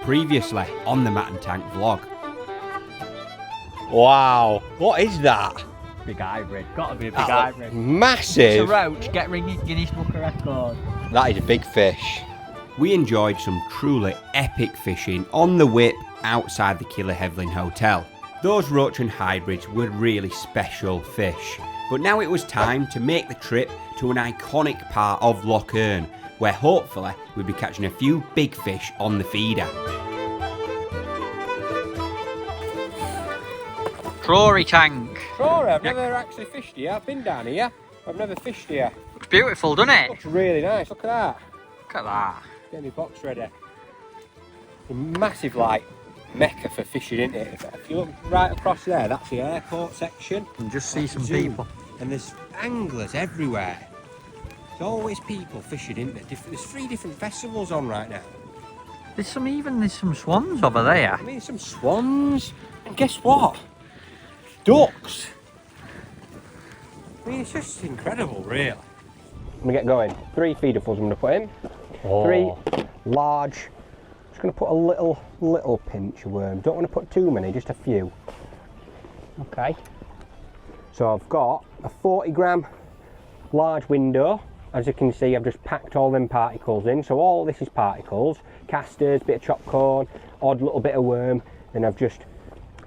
Previously on the Matt and Tank vlog. Wow, what is that? Big hybrid, gotta be a big hybrid. Massive! It's a roach, get ringing Guinness Book of Records. That is a big fish. We enjoyed some truly epic fishing on the whip outside the Killerhevlin Hotel. Those roach and hybrids were really special fish. But now it was time to make the trip to an iconic part of Loch Erne, where hopefully we'll be catching a few big fish on the feeder. Rory tank. Rory, I've never actually fished here. I've been down here. I've never fished here. Looks beautiful, doesn't it? Looks really nice. Look at that. Look at that. Get my box ready. A massive, like, mecca for fishing, isn't it? If you look right across there, that's the airport section. You can just see some Zoo. people. And there's anglers everywhere. There's always people fishing, isn't there? There's 3 different festivals on right now. There's some swans over there. I mean, some swans. And guess what? Ducks. I mean, it's just incredible, really. I'm gonna get going. 3 feederfuls I'm gonna put in. 3 large. Just gonna put a little pinch of worm. Don't want to put too many, just a few. Okay. So I've got a 40 gram large window. As you can see, I've just packed all them particles in. So all this is particles, casters, bit of chopped corn, odd little bit of worm. Then I've just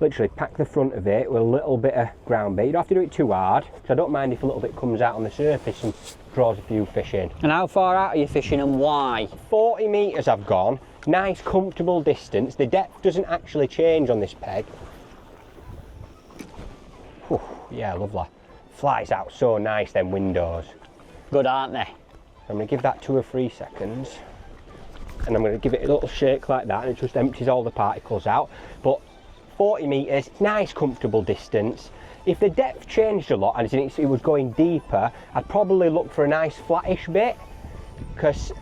literally packed the front of it with a little bit of ground bait. You don't have to do it too hard, because I don't mind if a little bit comes out on the surface and draws a few fish in. And how far out are you fishing and why? 40 metres I've gone. Nice comfortable distance. The depth doesn't actually change on this peg. Whew, yeah, lovely. Flies out so nice, them windows. Good, aren't they? I'm going to give that 2 or 3 seconds. And I'm going to give it a little shake like that, and it just empties all the particles out. But 40 metres, nice comfortable distance. If the depth changed a lot and it was going deeper, I'd probably look for a nice flattish bit, because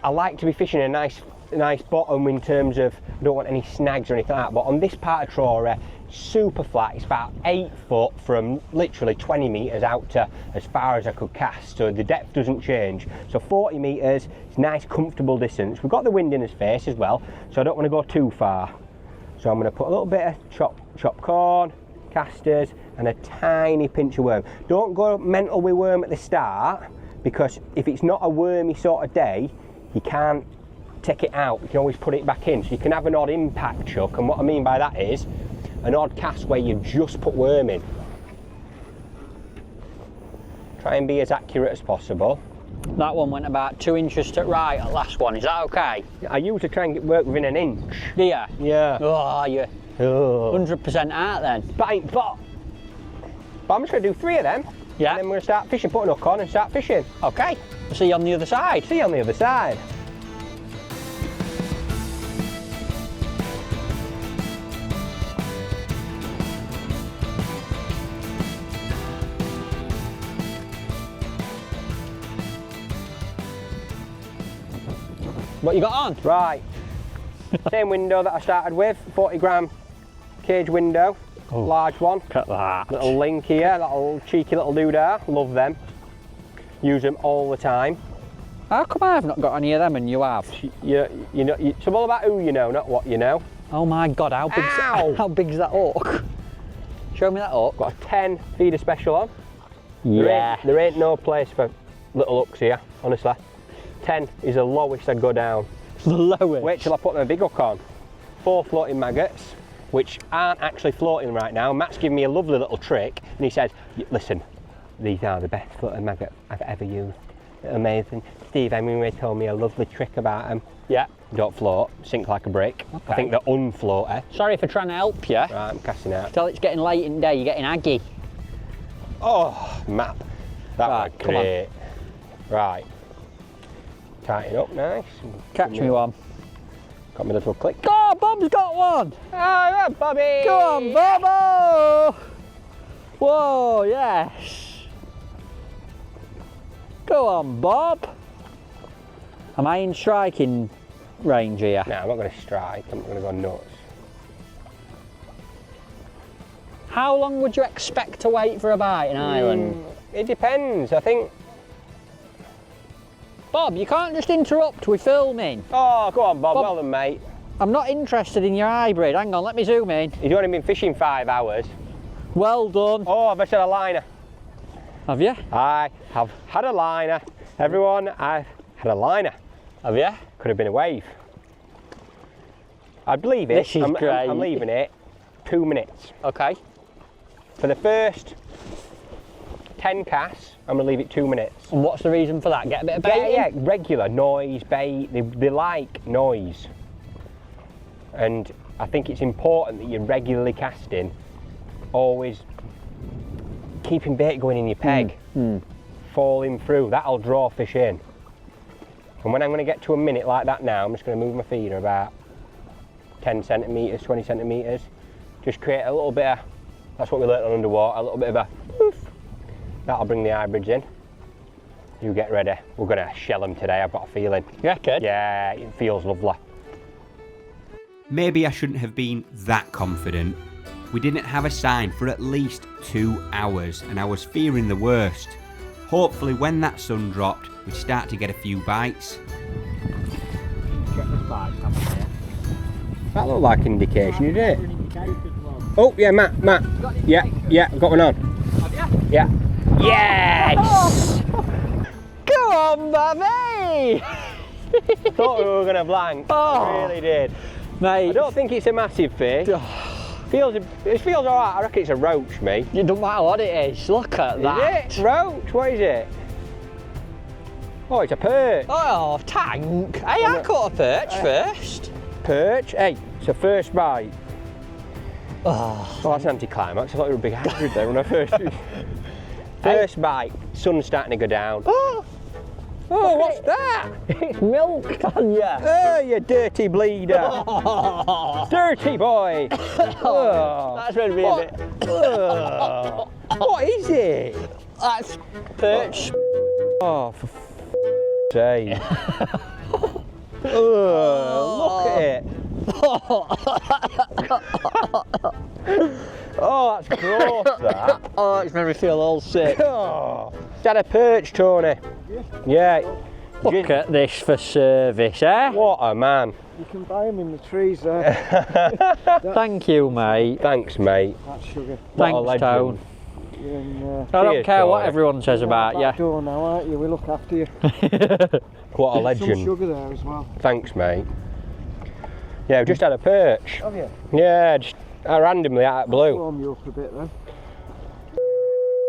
I like to be fishing a nice bottom in terms of I don't want any snags or anything like that. But on this part of Trora, super flat. It's about 8 foot from literally 20 metres out to as far as I could cast, so the depth doesn't change. So 40 metres, it's nice comfortable distance. We've got the wind in his face as well, so I don't want to go too far. So I'm going to put a little bit of chopped corn, casters, and a tiny pinch of worm. Don't go mental with worm at the start, because if it's not a wormy sort of day, you can't take it out. You can always put it back in. So you can have an odd impact chuck, and what I mean by that is an odd cast where you just put worm in. Try and be as accurate as possible. That one went about 2 inches to right at last one, is that okay? I usually try and work within an inch. Do you? Yeah. Oh, you're 100% out then. But I'm just going to do 3 of them. Yeah. And then we're going to start fishing, put a hook on and start fishing. Okay. See you on the other side. See you on the other side. What you got on? Right. Same window that I started with, 40 gram cage window, large one. Look at that. Little link here, little cheeky little doodah, love them. Use them all the time. How come I've not got any of them and you have? It's all about who you know, not what you know. Oh my God, how big's that hook? Show me that hook. Got a 10 feeder special on. Yeah. There ain't no place for little hooks here, honestly. 10 is the lowest I'd go down. The lowest? Wait till I put my big hook on. 4 floating maggots, which aren't actually floating right now. Matt's given me a lovely little trick, and he says, listen, these are the best floating maggots I've ever used. They're amazing. Steve Hemingway told me a lovely trick about them. Yeah. Don't float, sink like a brick. Okay. I think they're unfloaty. Sorry for trying to help you. Right, I'm casting out. Till it's getting late in the day, you're getting aggy. Oh, map. That Right, was come on. great. Right. Tighten up nice. Catch me one. Got my little click. Oh, Bob's got one! Oh, yeah, Bobby! Go on, Bobo! Whoa, yes. Go on, Bob. Am I in striking range here? No, I'm not going to strike. I'm not going to go nuts. How long would you expect to wait for a bite in Ireland? It depends. I think Bob, you can't just interrupt with filming. Oh, go on, Bob. Well done, mate. I'm not interested in your hybrid. Hang on, let me zoom in. He's only been fishing 5 hours. Well done. Oh, I've just had a liner. Have you? I have had a liner. Everyone, I've had a liner. Have you? Could have been a wave. I'd leave it. This is I'm great. I'm leaving it 2 minutes. Okay. For the first 10 casts, I'm going to leave it 2 minutes. And what's the reason for that? Get a bit of bait? Yeah, regular noise, bait. They like noise. And I think it's important that you're regularly casting, always keeping bait going in your peg, falling through. That'll draw fish in. And when I'm going to get to a minute like that now, I'm just going to move my feeder about 10 centimetres, 20 centimetres. Just create a little bit of, that's what we learnt on underwater, a little bit of a poof. That'll bring the hybrids in. You get ready. We're going to shell them today, I've got a feeling. You reckon? Yeah, it feels lovely. Maybe I shouldn't have been that confident. We didn't have a sign for at least 2 hours and I was fearing the worst. Hopefully when that sun dropped, we'd start to get a few bites. Check this bite, That looked like indication, did it? Oh, yeah, Matt. Yeah, I've got one on. Have you? Yeah. Yes! Go on, baby! Thought we were going to blank. I really did. Mate. I don't think it's a massive fish. It feels alright. I reckon it's a roach, mate. It doesn't matter what it is. Look at that. Is it? Roach? What is it? Oh, it's a perch. Oh, tank. Hey, I caught a perch first. Perch? Hey, it's a first bite. Oh, that's an anticlimax. I thought you were a big hybrid there when I first... First bite, sun's starting to go down. Oh, what's that? it's milk, Tanya. Oh, you dirty bleeder. Dirty boy. That's going to be a bit... What is it? That's perch. Oh, for sake. Look at it. Oh, that's gross, that. Oh, it's made me feel all sick. Oh, it's had a perch, Tony. Yeah. Look at this for service, eh? What a man. You can buy them in the trees there. Thank you, mate. Thanks, mate. That's sugar. What a Thanks, legend. Tone. And, I don't Cheers, care what Tony. everyone says about back you. door now, aren't you? We look after you. What a Some legend. sugar there as well. Thanks, mate. Yeah, we've just had a perch. Have you? Yeah, just randomly out of blue. Warm you up a bit then.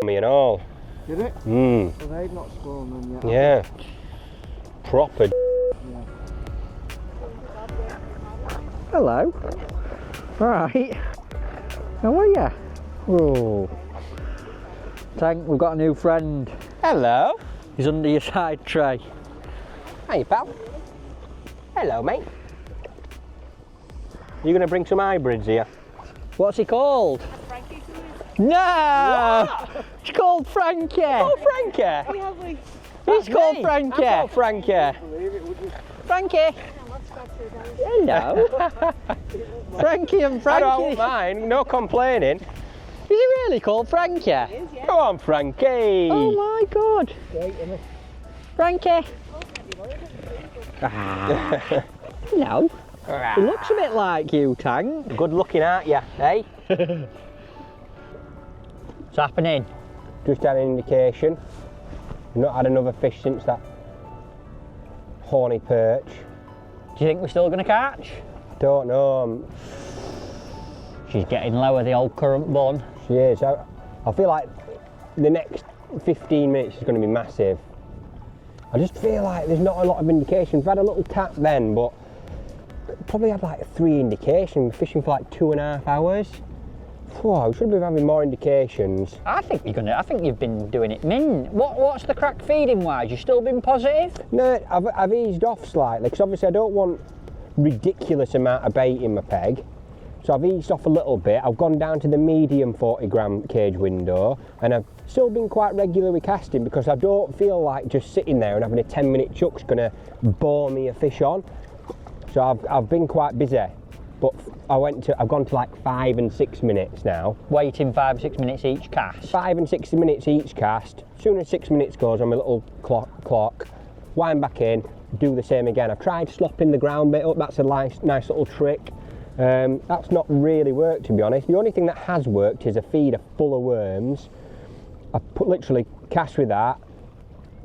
Me and all. Did it? Mmm. Well, they've not spawned them yet. Yeah. Proper. Hello. Right. How are you? Oh. Tank, we've got a new friend. Hello. He's under your side tray. Hey, pal. Hello, mate. You going to bring some hybrids here? What's he called? Frankie. No! It's called Frankie. Oh, Frankie. Lovely. He's called Me. Frankie. I'm called Frankie. Frankie. Hello. Frankie and I Frankie. don't mind. No complaining. Is he really called Frankie? Go on, Frankie. Oh my god. Frankie. Ah. Hello. He looks a bit like you, Tank. Good looking, aren't you? Hey? What's happening? Just had an indication. Not had another fish since that horny perch. Do you think we're still going to catch? Don't know. She's getting lower, the old current bun. She is. I feel like the next 15 minutes is going to be massive. I just feel like there's not a lot of indications. We've had a little tap then, but probably had like 3 indications. We're fishing for like 2.5 hours. Whoa, we should be having more indications. I think you've been doing it mint. What's the crack feeding wise? You still been positive? No, I've eased off slightly because obviously I don't want ridiculous amount of bait in my peg. So I've eased off a little bit. I've gone down to the medium 40 gram cage window and I've still been quite regularly casting because I don't feel like just sitting there and having a 10-minute chuck's gonna bore me a fish on. So I've been quite busy, but I've gone to like 5 and 6 minutes now. Waiting 5 or 6 minutes each cast. 5 and 6 minutes each cast. As soon as 6 minutes goes on my little clock, wind back in, do the same again. I've tried slopping the ground bait up, that's a nice little trick. That's not really worked, to be honest. The only thing that has worked is a feeder full of worms. I literally cast with that,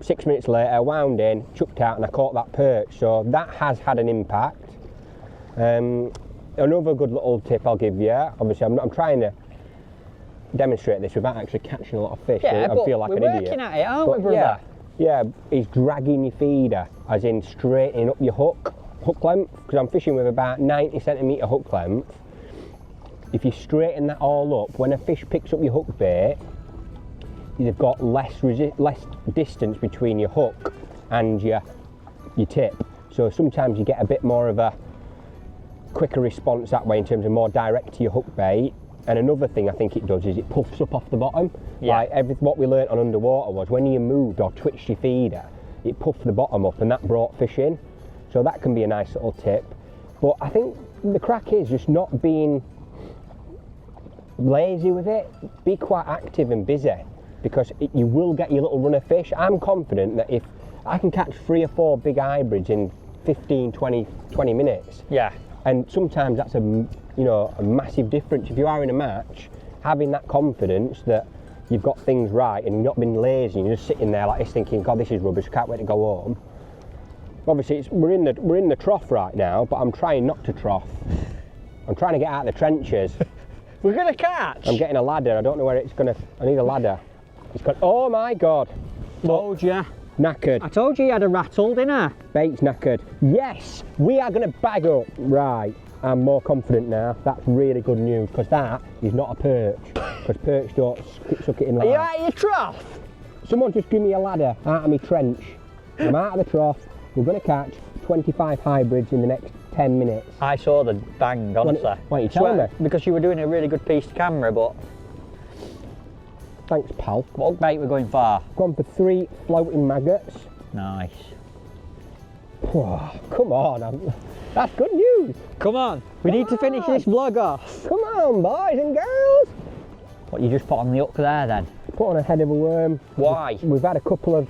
6 minutes later, wound in, chucked out, and I caught that perch. So that has had an impact. Another good little tip I'll give you, obviously I'm trying to demonstrate this without actually catching a lot of fish. Yeah, I feel like an idiot. we're working at it, aren't we, brother? Yeah, is dragging your feeder, as in straightening up your hook length, because I'm fishing with about 90 centimetre hook length. If you straighten that all up, when a fish picks up your hook bait, you've got less distance between your hook and your tip. So sometimes you get a bit more of a quicker response that way in terms of more direct to your hook bait. And another thing I think it does is it puffs up off the bottom. Yeah. Like what we learnt on underwater was when you moved or twitched your feeder, it puffed the bottom up and that brought fish in. So that can be a nice little tip. But I think the crack is just not being lazy with it. Be quite active and busy, because you will get your little run of fish. I'm confident that if I can catch 3 or 4 big hybrids in 15, 20 minutes, Yeah. and sometimes that's a massive difference. If you are in a match, having that confidence that you've got things right and you've not been lazy and you're just sitting there like this thinking, God, this is rubbish, can't wait to go home. Obviously we're in the trough right now, but I'm trying not to trough. I'm trying to get out of the trenches. We're gonna catch. I'm getting a ladder. I don't know where it's gonna. I need a ladder. It's got. Oh my God! Told ya. Knackered. I told you you had a rattle, didn't I? Bait's knackered. Yes, we are gonna bag up. Right. I'm more confident now. That's really good news, because that is not a perch. Because perch don't suck it in like Are you that. out of your trough? Someone just give me a ladder out of my trench. I'm out of the trough. We're gonna catch 25 hybrids in the next 10 minutes. I saw the bang, honestly. Why are you telling me? Because you were doing a really good piece to camera, but Thanks, pal. what hook bait we're going for? Gone for 3 floating maggots. Nice. Oh, come on, that's good news. Come on, we need to finish this vlog off. Come on, boys and girls. What, you just put on the hook there then? Put on a head of a worm. Why? We've had a couple of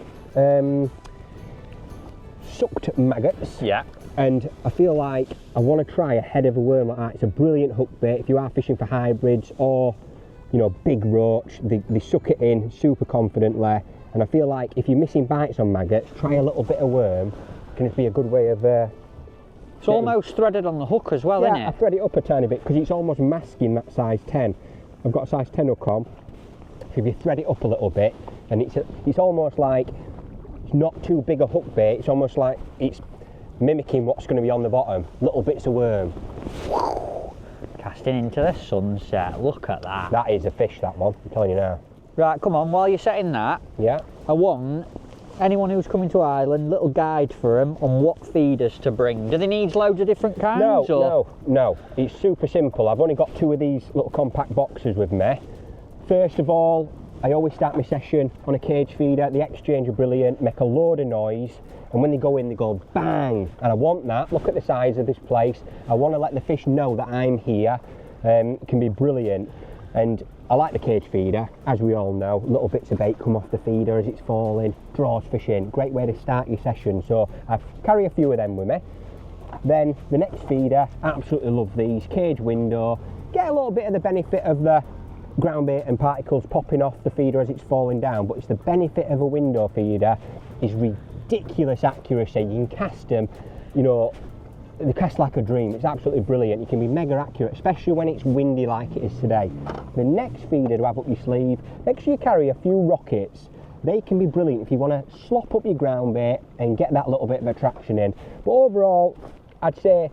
sucked maggots. Yeah. And I feel like I want to try a head of a worm like that. It's a brilliant hook bait if you are fishing for hybrids or, big roach. They suck it in super confidently. And I feel like if you're missing bites on maggots, try a little bit of worm. Can be a good way of it's almost threaded on the hook as well, yeah, isn't it? I thread it up a tiny bit because it's almost masking that size 10. I've got a size 10 hook on. So if you thread it up a little bit, and it's almost like it's not too big a hook bait. It's almost like it's mimicking what's going to be on the bottom. Little bits of worm. Casting into the sunset. Look at that. That is a fish, that one. I'm telling you now. Right, come on. While you're setting that, Yeah. I want anyone who's coming to Ireland, little guide for them on what feeders to bring. Do they need loads of different kinds? No. It's super simple. I've only got 2 of these little compact boxes with me. First of all, I always start my session on a cage feeder. The exchange are brilliant, make a load of noise, and when they go in, they go bang. And I want that. Look at the size of this place. I want to let the fish know that I'm here. It can be brilliant. And I like the cage feeder, as we all know. Little bits of bait come off the feeder as it's falling, draws fish in. Great way to start your session. So I carry a few of them with me. Then the next feeder, absolutely love these. Cage window, get a little bit of the benefit of the ground bait and particles popping off the feeder as it's falling down, but it's the benefit of a window feeder is ridiculous accuracy. You can cast them, they cast like a dream. It's absolutely brilliant. You can be mega accurate, especially when it's windy like it is today. The next feeder to have up your sleeve, make sure you carry a few rockets. They can be brilliant if you want to slop up your ground bait and get that little bit of attraction in. But overall, I'd say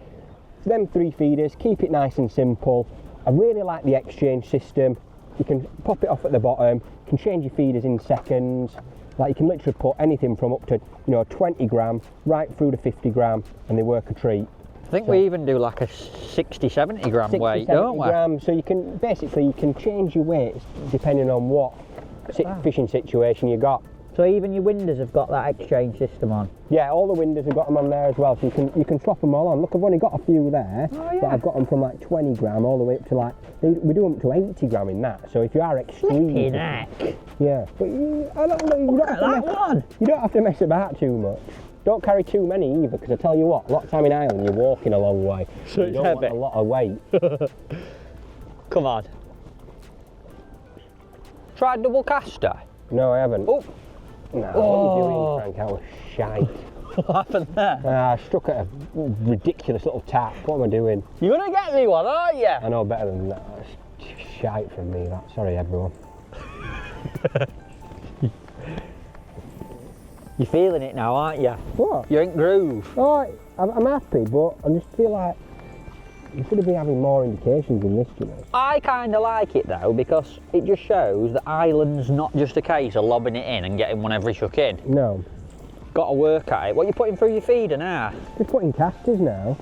them 3 feeders, keep it nice and simple. I really like the exchange system. You can pop it off at the bottom, you can change your feeders in seconds. Like you can literally put anything from up to 20 gram right through to 50 gram and they work a treat. I think we even do like a 60, 70 gram 60, weight, 70 don't we? grams, so you can change your weights depending on what fishing situation you got. So even your windows have got that exchange system on? Yeah, all the windows have got them on there as well, so you can swap them all on. Look, I've only got a few there, but I've got them from like 20 gram all the way up to we do them up to 80 gram in that, so if you are extremely... neck. Yeah, but you don't have to mess about too much. Don't carry too many either, because I tell you what, a lot of time in Ireland you're walking a long way. So you it's don't heavy. want a lot of weight. Come on. Try double caster. No, I haven't. Oh, No, what are you doing, Frank? I was shite. what happened there? I struck at a ridiculous little tap. What am I doing? You're gonna get me one, aren't you? I know better than that. That's shite from me, that. Sorry, everyone. You're feeling it now, aren't you? What? You're in groove. Oh, I'm happy, but I just feel like you should have been having more indications in this, you know. I kind of like it though, because it just shows that Ireland's not just a case of lobbing it in and getting one every chuck in. No. Got to work at it. What are you putting through your feeder now? Just putting casters now.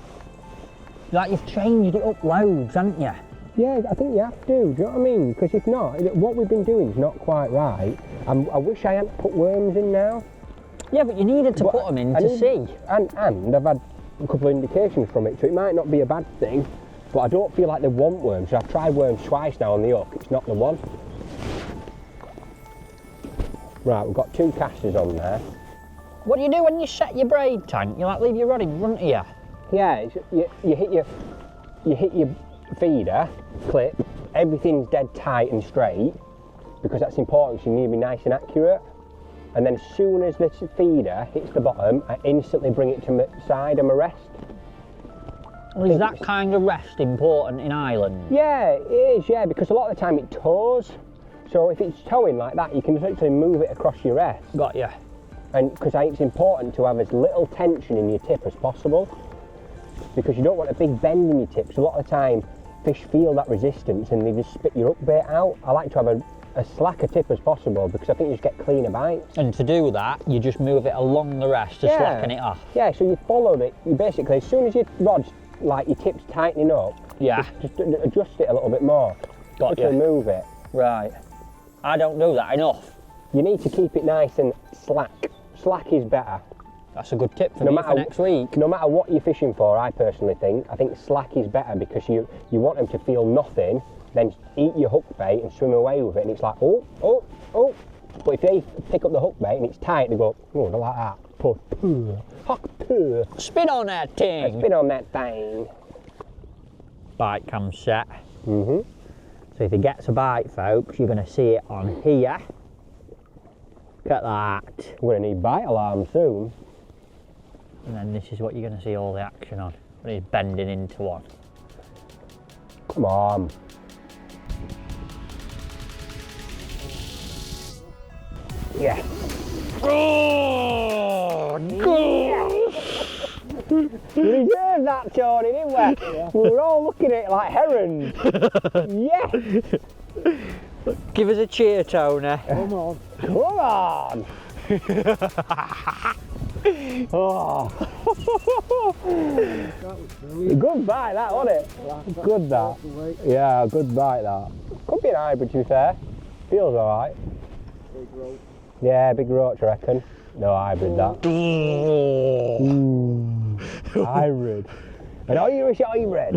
Like you've changed it up loads, haven't you? Yeah, I think you have to, do you know what I mean? Because if not, what we've been doing is not quite right. I wish I hadn't put worms in now. Yeah, but you needed to But put them in I to need- see. And I've had a couple of indications from it, so it might not be a bad thing, but I don't feel like they want worms. So I've tried worms twice now on the hook, it's not the one. Right, we've got 2 casters on there. What do you do when you set your braid tank? You like leave your rod in front of you? Yeah, you hit your feeder, clip, everything's dead tight and straight, because that's important, so you need to be nice and accurate. And then as soon as the feeder hits the bottom, I instantly bring it to my side and my rest. Is that kind of rest important in Ireland? Yeah, it is, yeah, because a lot of the time it tows. So if it's towing like that, you can just actually move it across your rest. Got you. And because it's important to have as little tension in your tip as possible, because you don't want a big bend in your tip. So a lot of the time, fish feel that resistance and they just spit your hook bait out. I like to have a slacker tip as possible, because I think you just get cleaner bites. And to do that, you just move it along the rest to slacken it off. Yeah, so you followed it. You basically, as soon as your rod's, like your tip's tightening up, Yeah. just adjust it a little bit more. Got to you. move it. Right. I don't do that enough. You need to keep it nice and slack. Slack is better. That's a good tip for me for next week. No matter what you're fishing for, I personally think, slack is better, because you want them to feel nothing, then eat your hook bait and swim away with it, and it's like, oh, oh, oh. But if they pick up the hook bait and it's tight, they go, oh, I like that. Puh, puh, hook, puh. Spin on that thing. Spin on that thing. Bite cam set. Mm-hmm. So if he gets a bite, folks, you're going to see it on here. Look at that. We're going to need bite alarm soon. And then this is what you're going to see all the action on, when he's bending into one. Come on. Yeah. Oh, We deserved that, Tony, didn't we? Yeah. We were all looking at it like herons. Yeah. give us a cheer, Tony. Come on. Come on. Oh. That was brilliant. Good bite, that, wasn't it? Good, that. Yeah, good bite, that. Could be an hybrid, to be fair. Feels alright. Big rope. Yeah, big roach, I reckon. No hybrid, that. Hybrid. An Irish hybrid.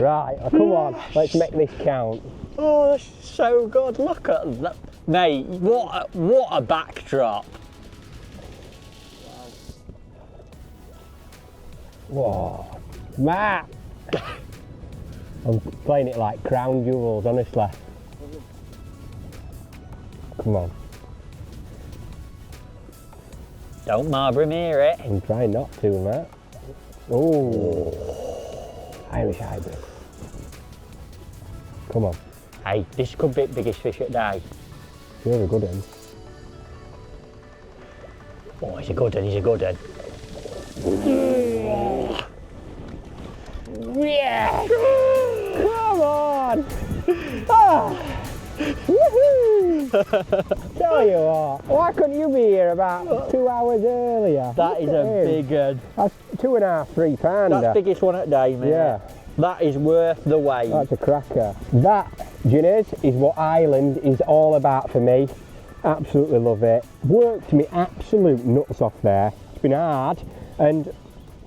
Right, come on, let's make this count. Oh, that's so good. Look at that. Mate, what a backdrop. Whoa. Matt! I'm playing it like crown jewels, honestly. Come on. Don't Marbury mirror it. I'm trying not to, Matt. Oh. Irish hybrid. Come on. Hey, this could be the biggest fish at day. You're a good one. Oh, he's a good one, he's a good one. Yeah! Come on! Ah! Woohoo! Tell you what, why couldn't you be here about 2 hours earlier? That is a big one. That's 2.5, 3 pounder. That's the biggest one at day, mate. Yeah. That is worth the wait. That's a cracker. That, Ginnies, is what Ireland is all about for me. Absolutely love it. Worked me absolute nuts off there. It's been hard, and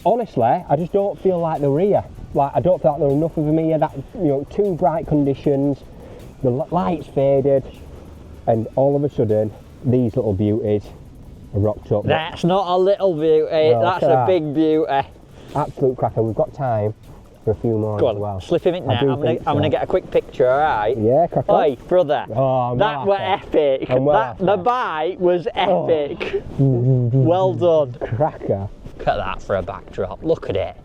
honestly, I just don't feel like they're here. Like, I don't feel like there are enough of them here. That, you know, too bright conditions, the lights faded, and all of a sudden, these little beauties. rocked up. That's not a little beauty, No, that's look at a that. big beauty. Absolute cracker. We've got time for a few more Go as on, well. slip him in I there. do I'm think gonna so. get a quick picture, alright? Yeah, crack on. Oi, brother. Oh, I'm that well were after. epic. I'm well The after. bite was epic. Well done. Cracker. Look at that for a backdrop. Look at it.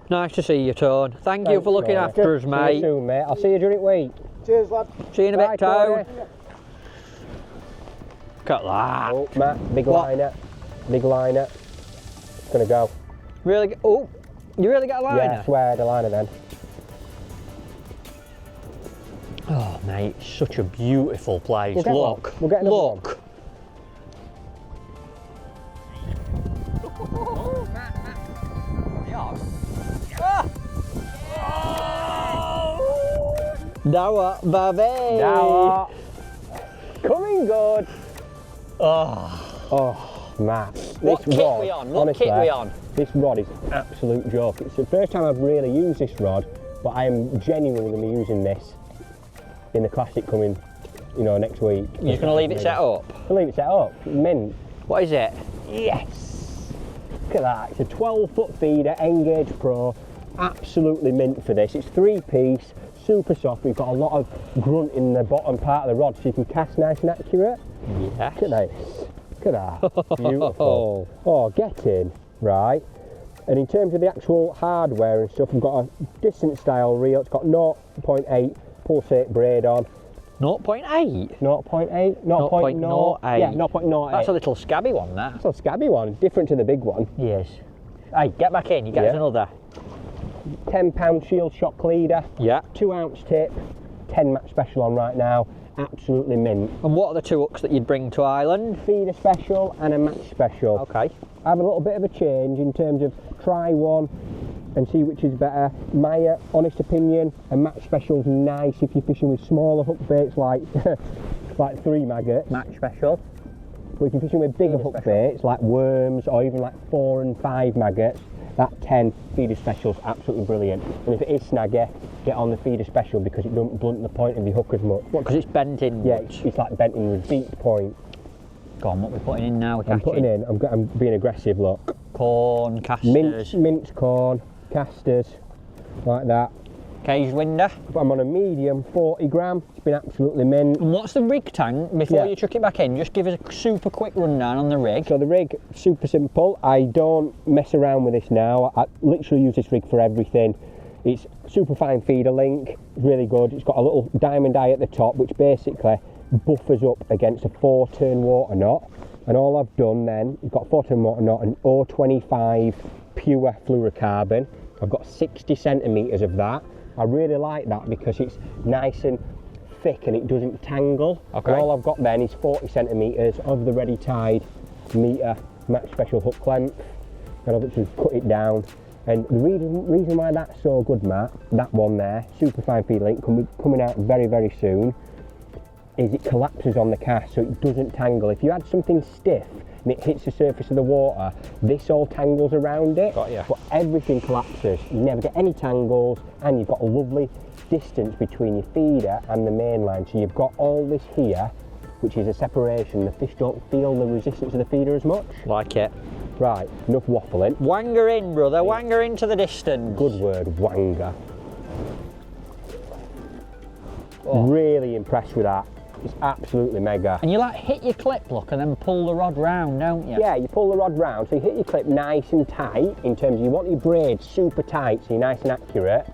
Nice to see you, Tone. Thank you for looking mate. after us, See you mate. soon, mate. I'll see you during the week. Cheers, lad. See you in a Bye, bit, Tone. Tony. Look at that. Oh, Matt, big What? liner. Big liner. It's gonna go. Really? Oh, you really got a liner? Yeah, I swear, the liner then. Oh, mate, it's such a beautiful place. We'll get Look. one. We'll get another one. Look. Dawa, baby. Now, coming good. Oh, Oh, Matt. what This kit rod, we on? What honestly, kit we on? This rod is an absolute joke. It's the first time I've really used this rod, but I am genuinely going to be using this in the classic coming, next week. You're just going to leave it set up? I'll leave it set up. Mint. What is it? Yes! Look at that. It's a 12-foot feeder, Engage Pro. Absolutely mint for this. It's 3-piece, super soft. We've got a lot of grunt in the bottom part of the rod so you can cast nice and accurate. Yes. Look at this. Look at that. Beautiful. Oh, get in. Right. And in terms of the actual hardware and stuff, we've got a distance style reel. It's got 0.8 pulsate braid on. 0.8? 0.8? 0.0? 0.08. Yeah, 0.08. That's a little scabby one, that. That's a scabby one, different to the big one. Yes. Hey, get back in, you get us Yeah. another. £10 shield shock leader, Yeah. 2-ounce tip, 10 match special on right now. Absolutely mint. And what are the two hooks that you'd bring to Ireland? Feeder special and a match special. Okay. I have a little bit of a change in terms of try one and see which is better. My honest opinion, a match special's nice if you're fishing with smaller hook baits like 3 maggots. Match special. But if you're fishing with bigger hook baits like worms or even like 4 and 5 maggots, that 10 feeder special's absolutely brilliant. And if it is snaggy, get on the feeder special because it doesn't blunt the point of your hook as much. What, because it's bent in? Yeah, it's like bent in with deep point. Go on, what we're putting in now? I'm putting in, I'm being aggressive, look. Corn, casters. Minced corn, casters, like that. Cage winder. But I'm on a medium 40 gram, it's been absolutely mint. And what's the rig tank? Before Yeah. you chuck it back in, just give us a super quick rundown on the rig. So the rig, super simple. I don't mess around with this now. I literally use this rig for everything. It's super fine feeder link, really good. It's got a little diamond eye at the top, which basically buffers up against a 4-turn water knot. And all I've done then, you've got a 4-turn water knot and 025 pure fluorocarbon. I've got 60 centimetres of that. I really like that because it's nice and thick and it doesn't tangle. Okay. And all I've got then is 40 centimetres of the ready tied metre match special hook length. And I've just cut it down. And the reason why that's so good, Matt, that one there, super fine feed link, coming out very, very soon, is it collapses on the cast so it doesn't tangle. If you had something stiff and it hits the surface of the water, this all tangles around it. Got ya. But everything collapses. You never get any tangles and you've got a lovely distance between your feeder and the main line. So you've got all this here, which is a separation. The fish don't feel the resistance of the feeder as much. Like it. Right, enough waffling. Wanger in, brother, wanger into the distance. Good word, wanger. Really impressed with that. It's absolutely mega. And you like hit your clip, look, and then pull the rod round, don't you? Yeah, you pull the rod round, so you hit your clip nice and tight in terms of you want your braid super tight so you're nice and accurate.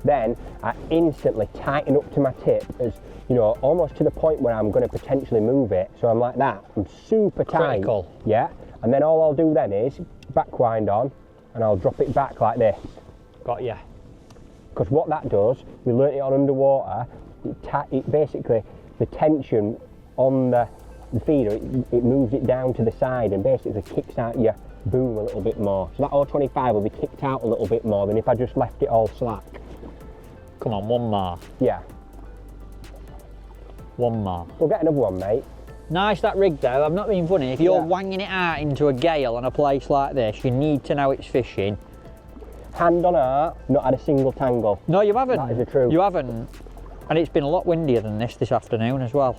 Then I instantly tighten up to my tip as, almost to the point where I'm going to potentially move it. So I'm like that, I'm super tight. Critical. Yeah, and then all I'll do then is back wind on and I'll drop it back like this. Got ya. Because what that does, we learnt it on underwater, it basically, the tension on the feeder, it moves it down to the side and basically kicks out your boom a little bit more. So that O25 will be kicked out a little bit more than if I just left it all slack. Come on, one more. Yeah, One more. we'll get another one, mate. Nice that rig though, I'm not being funny. If you're Yeah. wanging it out into a gale on a place like this, you need to know it's fishing. Hand on heart, not had a single tangle. No, you haven't. That is the truth. You haven't. And it's been a lot windier than this afternoon as well.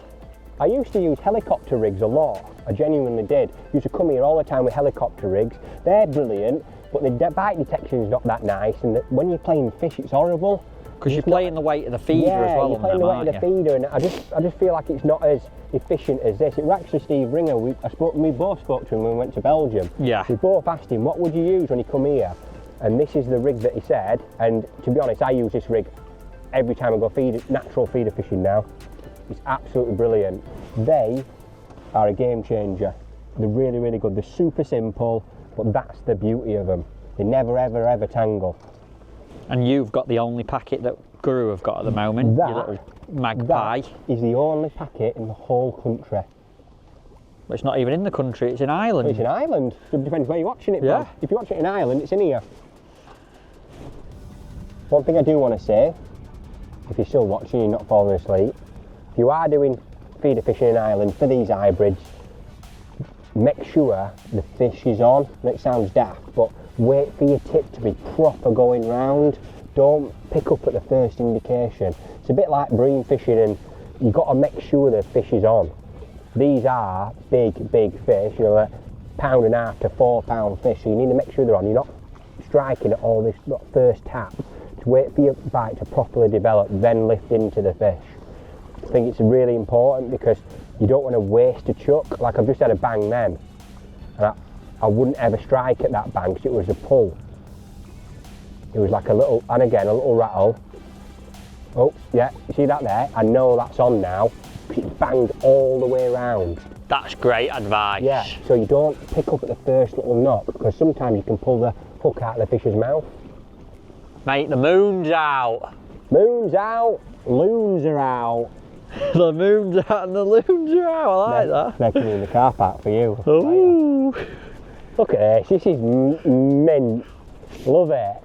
I used to use helicopter rigs a lot. I genuinely did. Used to come here all the time with helicopter rigs. They're brilliant, but the bite detection is not that nice, and when you're playing fish, it's horrible. Because you're playing the weight of the feeder as well. You're on playing them, the weight of the aren't you? feeder, and I just feel like it's not as efficient as this. It was actually Steve Ringer. We both spoke to him when we went to Belgium. Yeah. We both asked him, what would you use when you come here? And this is the rig that he said. And to be honest, I use this rig every time I go natural feeder fishing now. It's absolutely brilliant. They are a game changer. They're really, really good. They're super simple, but that's the beauty of them. They never, ever, ever tangle. And you've got the only packet that Guru have got at the moment, your little magpie. That is the only packet in the whole country. But it's not even in the country, it's in Ireland. It's in Ireland. It depends where you're watching it Yeah. from. If you're watching it in Ireland, it's in here. One thing I do want to say, if you're still watching, you're not falling asleep, if you are doing feeder fishing in Ireland for these hybrids, make sure the fish is on. And it sounds daft, but wait for your tip to be proper going round. Don't pick up at the first indication. It's a bit like bream fishing, and you've got to make sure the fish is on. These are big, big fish, you know, £1.5 to £4 pound fish, so you need to make sure they're on. You're not striking at all this first tap. Just wait for your bite to properly develop, then lift into the fish. I think it's really important because you don't want to waste a chuck. Like I've just had a bang then, and I wouldn't ever strike at that bang because it was a pull. It was like a little, and again, a little rattle. Oh, yeah, you see that there? I know that's on now because it banged all the way around. That's great advice. Yeah, so you don't pick up at the first little knock because sometimes you can pull the hook out of the fish's mouth. Mate, the moon's out. Moon's out, loons are out. The moon's out and the loons are out, I like that. Making me in the car park for you. Ooh. Look at this is mint. Love it.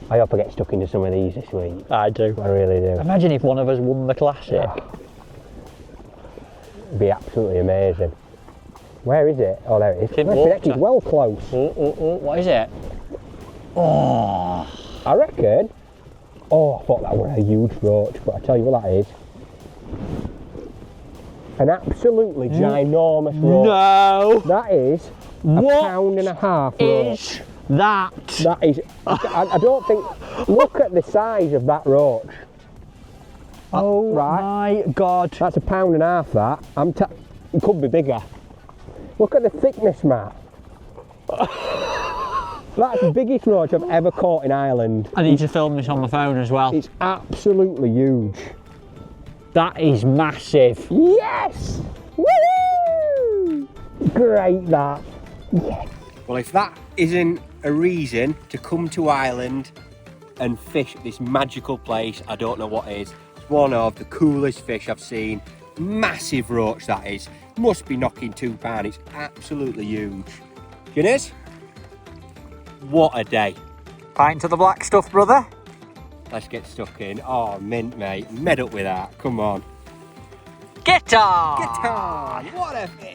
I hope I get stuck into some of these this week. I do. I really do. Imagine if one of us won the classic. It'd be absolutely amazing. Where is it? Oh, there it is. It's in It's water. well close. What is it? Oh. I reckon. Oh, I thought that was a huge roach, but I tell you what that is. An absolutely ginormous roach. No. That is What £1.5 roach. is that? That is. I don't think. Look at the size of that roach. Oh right. my God. That's £1.5. That. It could be bigger. Look at the thickness, Matt. That's the biggest roach I've ever caught in Ireland. I need to film this on my phone as well. It's absolutely huge. That is massive. Yes! Woo! Great that. Yes. Well, if that isn't a reason to come to Ireland and fish at this magical place, I don't know what is. It's one of the coolest fish I've seen. Massive roach, that is. Must be knocking £2. It's absolutely huge. Guinness? What a day. Pint to the black stuff, brother. Let's get stuck in. Oh, mint, mate. Med up with that. Come on. Get on! Get on! What a fish!